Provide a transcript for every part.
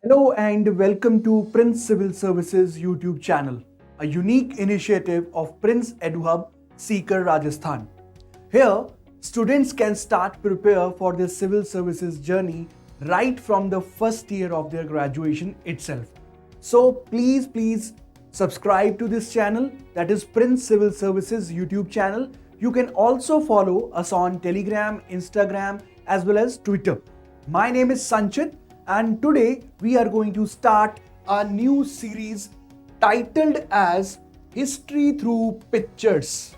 Hello and welcome to Prince Civil Services YouTube channel, a unique initiative of Prince EDUHUB, Sikar, Rajasthan. Here, students can start prepare for their civil services journey right from the first year of their graduation itself. So please subscribe to this channel, that is Prince Civil Services YouTube channel. You can also follow us on Telegram, Instagram as well as Twitter. My name is Sanchit and today we are going to start a new series titled as History Through Pictures.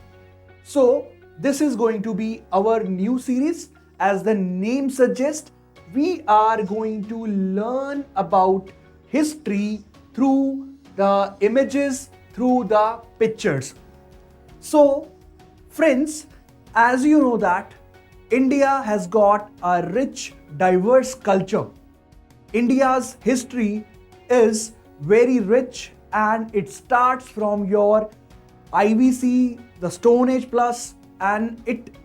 So this is going to be our new series. As the name suggests, we are going to learn about history through the images, through the pictures. So friends, as you know that India has got a rich, diverse culture. India's history is very rich and it starts from your IVC, the Stone Age Plus, and it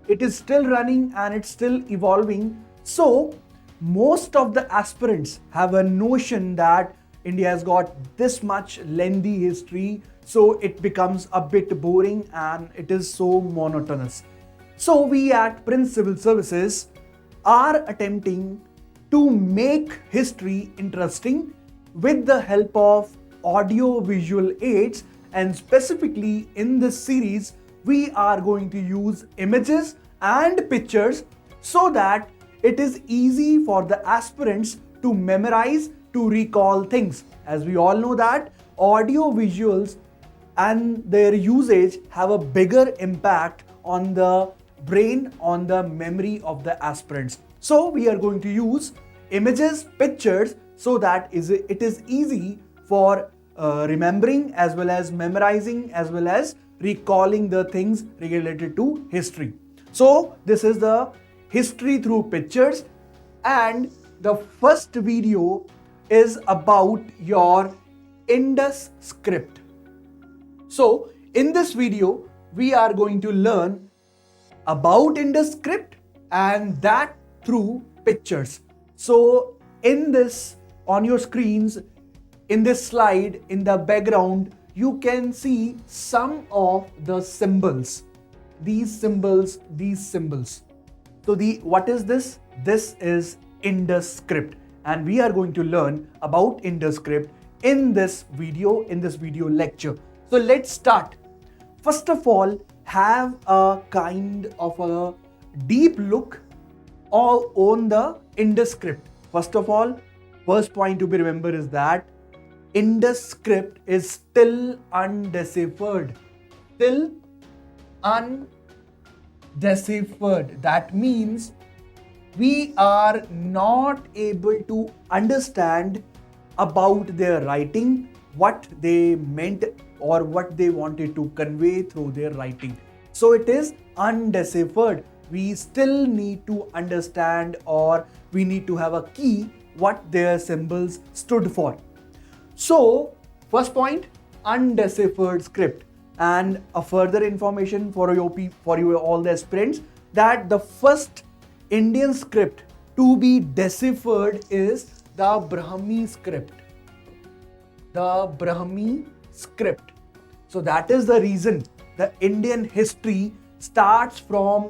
is still running and it's still evolving. So most of the aspirants have a notion that India has got this much lengthy history, so it becomes a bit boring and it is so monotonous. So we at Prince Civil Services are attempting to make history interesting with the help of audio visual aids, and specifically in this series we are going to use images and pictures so that it is easy for the aspirants to memorize, to recall things. As we all know that audio visuals and their usage have a bigger impact on the brain, on the memory of the aspirants. So we are going to use images, pictures, so that it is easy for remembering as well as memorizing as well as recalling the things related to history. So this is the history through pictures, and the first video is about your Indus script. So in this video we are going to learn about Indus script and that through pictures. So in this, on your screens, in this slide, in the background, you can see some of the symbols. These symbols. So what is this? This is Indus script, and we are going to learn about Indus script in this video lecture. So let's start. First of all, have a kind of a deep look on the Indus script. First of all, first point to be remembered is that Indus script is still undeciphered. Still undeciphered. That means we are not able to understand about their writing, what they meant or what they wanted to convey through their writing. So it is undeciphered. We still need to understand, or we need to have a key what their symbols stood for. So first point, undeciphered script. And a further information for you all the aspirants, that the first Indian script to be deciphered is the Brahmi script. The Brahmi script. So that is the reason the Indian history starts from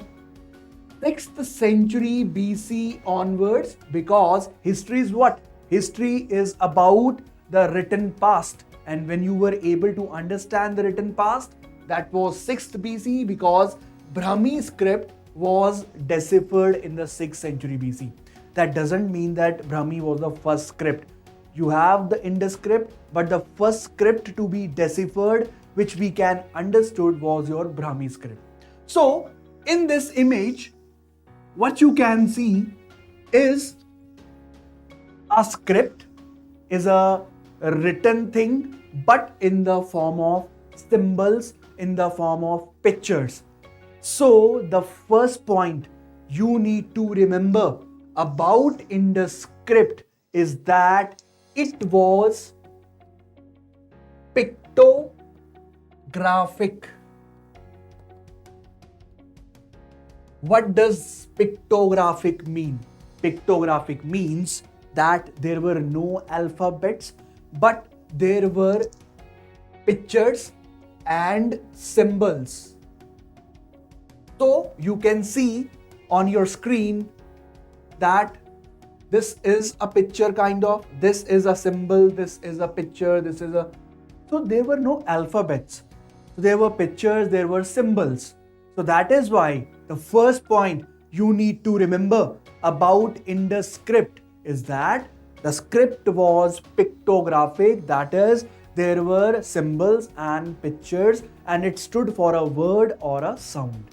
6th century BC onwards, because history is what? History is about the written past, and when you were able to understand the written past, that was 6th BC, because Brahmi script was deciphered in the 6th century BC. That doesn't mean that Brahmi was the first script. You have the Indus script, but the first script to be deciphered which we can understood was your Brahmi script. So in this image, what you can see is a script, is a written thing, but in the form of symbols, in the form of pictures. So the first point you need to remember about Indus script is that it was pictographic. What does pictographic mean? Pictographic means that there were no alphabets, but there were pictures and symbols. So you can see on your screen that this is a picture kind of, this is a symbol, this is a picture, this is a... So there were no alphabets. So there were pictures, there were symbols. So that is why the first point you need to remember about Indus script is that the script was pictographic, that is, there were symbols and pictures and it stood for a word or a sound.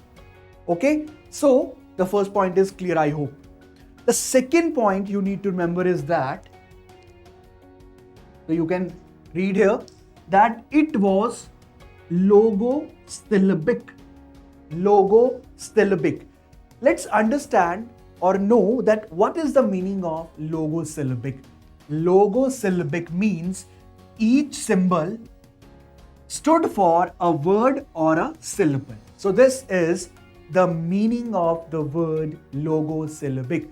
Okay, so the first point is clear, I hope. The second point you need to remember is that, so you can read here, that it was logosyllabic. Logosyllabic. Let's understand or know that what is the meaning of logosyllabic. Logosyllabic means each symbol stood for a word or a syllable. So this is the meaning of the word logosyllabic.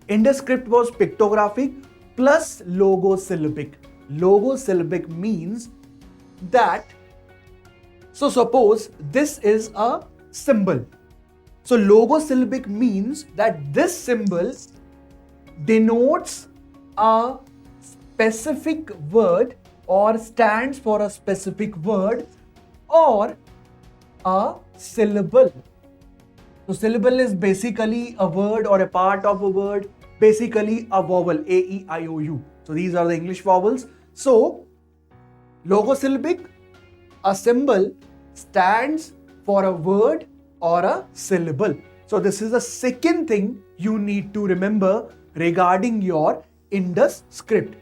Indus script was pictographic plus logosyllabic. Logosyllabic means that, so suppose this is a symbol. So logosyllabic means that this symbol denotes a specific word or stands for a specific word or a syllable. So syllable is basically a word or a part of a word, basically a vowel, A, E, I, O, U. So these are the English vowels. So logosyllabic, a symbol stands for a word or a syllable. So this is the second thing you need to remember regarding your Indus script.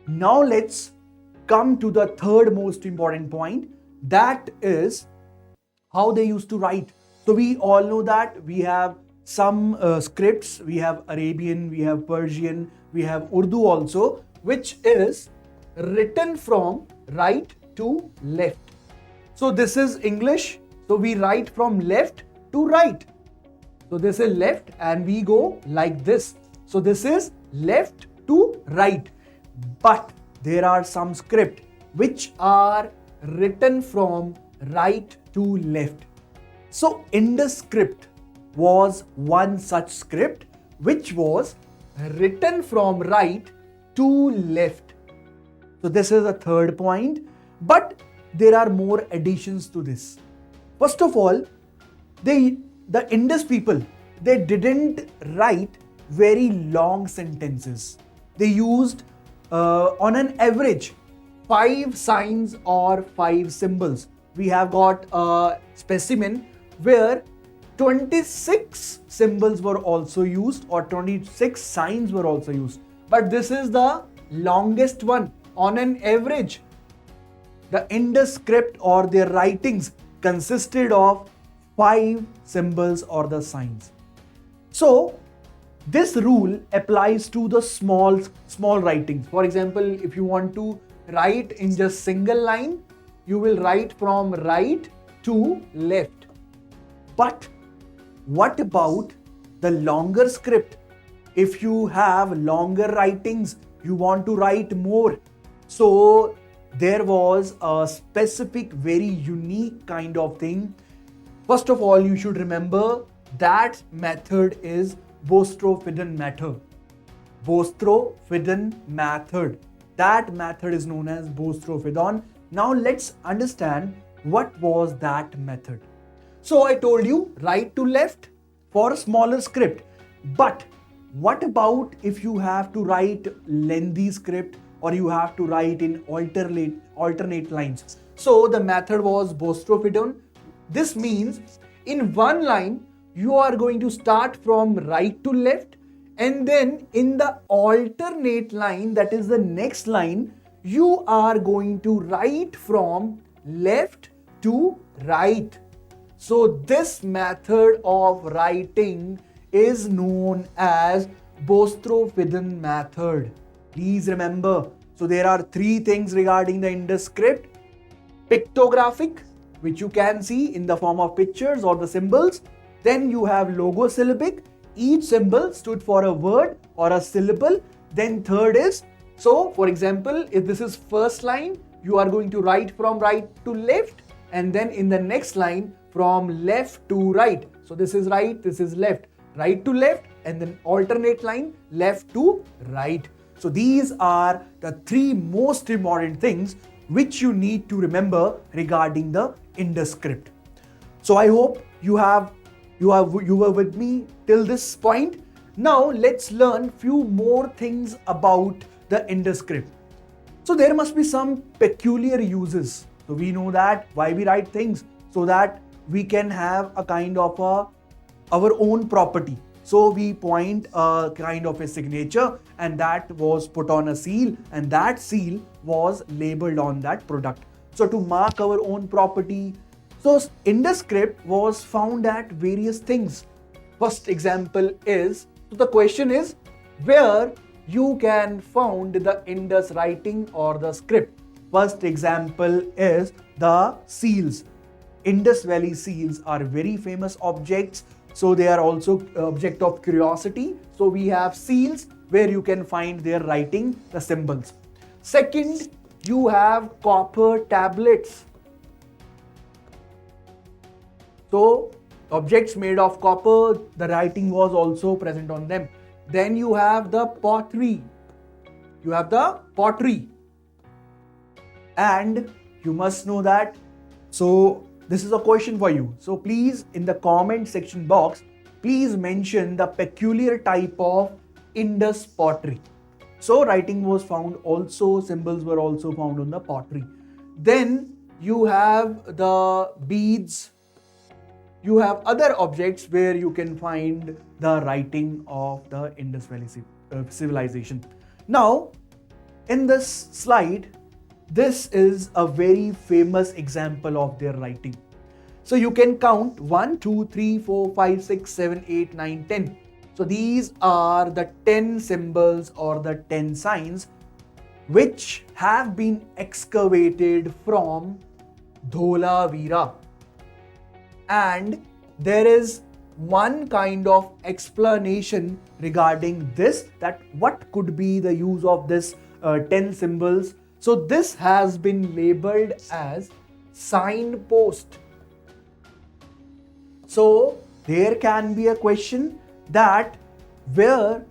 Now let's come to the third most important point, that is how they used to write. So we all know that we have some scripts, we have Arabian, we have Persian, we have Urdu also, which is written from right to left. So this is English, so we write from left to right. So this is left and we go like this. So this is left to right. But there are some script which are written from right to left. So Indus script was one such script which was written from right to left. So this is a third point, but there are more additions to this. First of all, the Indus people, they didn't write very long sentences. They used on an average 5 signs or 5 symbols. We have got a specimen where 26 symbols were also used or 26 signs were also used. But this is the longest one on an average. The Indus script or their writings consisted of 5 symbols or the signs. So this rule applies to the small writings. For example, if you want to write in just single line, you will write from right to left. But what about the longer script? If you have longer writings, you want to write more. So there was a specific, very unique kind of thing. First of all, you should remember that method is Boustrophedon method. Boustrophedon method. That method is known as Boustrophedon. Now let's understand what was that method. So I told you right to left for a smaller script. But what about if you have to write lengthy script or you have to write in alternate lines? So the method was Boustrophedon. This means in one line you are going to start from right to left, and then in the alternate line, that is the next line, you are going to write from left to right. So this method of writing is known as Boustrophedon method. Please remember. So there are 3 things regarding the Indus script. Pictographic, which you can see in the form of pictures or the symbols. Then you have logosyllabic. Each symbol stood for a word or a syllable. Then third is, so for example, if this is first line, you are going to write from right to left, and then in the next line from left to right. So this is right, this is left, right to left, and then alternate line left to right. So these are the three most important things which you need to remember regarding the Indus script. So I hope you were with me till this point. Now let's learn few more things about the Indus script. So there must be some peculiar uses. So we know that why we write things, so that we can have a kind of our own property. So we point a kind of a signature, and that was put on a seal, and that seal was labeled on that product. So to mark our own property. So Indus script was found at various things. First example is, so the question is, where you can found the Indus writing or the script. First example is the seals. Indus Valley seals are very famous objects. So they are also object of curiosity. So we have seals where you can find their writing, the symbols. Second, you have copper tablets. So objects made of copper, the writing was also present on them. Then you have the pottery. You have the pottery. And you must know that. So this is a question for you. So please, in the comment section box, please mention the peculiar type of Indus pottery. So writing was found also, symbols were also found on the pottery. Then you have the beads. You have other objects where you can find the writing of the Indus Valley civilization. Now, in this slide, this is a very famous example of their writing. So you can count 1, 2, 3, 4, 5, 6, 7, 8, 9, 10. So these are the 10 symbols or the 10 signs which have been excavated from Dholavira. And there is one kind of explanation regarding this, that what could be the use of this 10 symbols. So this has been labeled as signpost. So there can be a question that where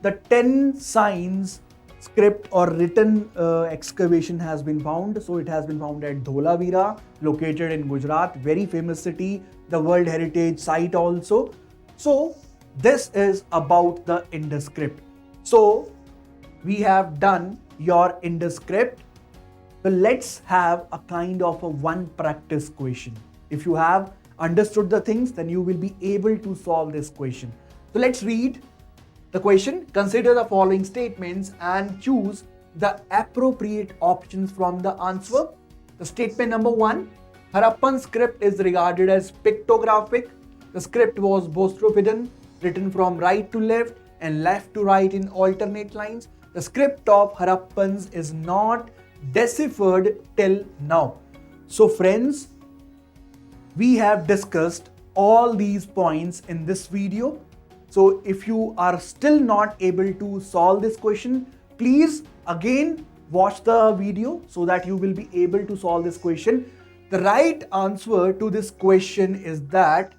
the 10 signs script or written excavation has been found. So it has been found at Dholavira, located in Gujarat, very famous city, the World Heritage Site also. So this is about the Indus script. So we have done your Indus script. So let's have a kind of a one practice question. If you have understood the things, then you will be able to solve this question. So let's read the question. Consider the following statements and choose the appropriate options from the answer. The statement number 1, Harappan script is regarded as pictographic. The script was boustrophidan, written from right to left and left to right in alternate lines. The script of Harappans is not deciphered till now. So friends, we have discussed all these points in this video. So if you are still not able to solve this question, please again watch the video so that you will be able to solve this question. The right answer to this question is that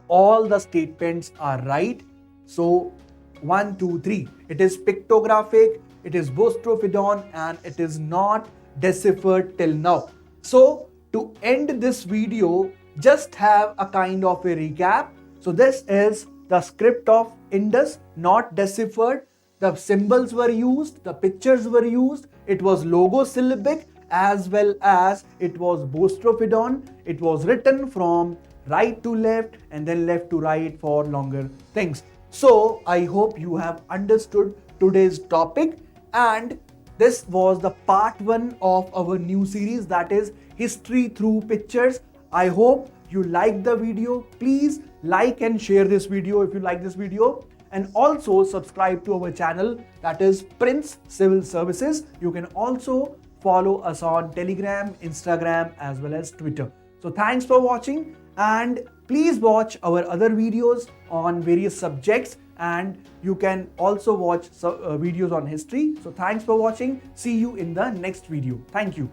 all the statements are right. So 1, 2, 3. It is pictographic, it is boustrophidan, and it is not deciphered till now. So to end this video, just have a kind of a recap. So this is the script of Indus, not deciphered. The symbols were used, the pictures were used, it was logosyllabic as well as it was boustrophidan. It was written from right to left and then left to right for longer things. So I hope you have understood today's topic, and this was the part 1 of our new series, that is History Through Pictures. I hope you liked the video. Please like and share this video if you like this video, and also subscribe to our channel, that is Prince Civil Services. You can also follow us on Telegram, Instagram as well as Twitter. So thanks for watching, and please watch our other videos on various subjects and you can also watch videos on history. So thanks for watching. See you in the next video. Thank you.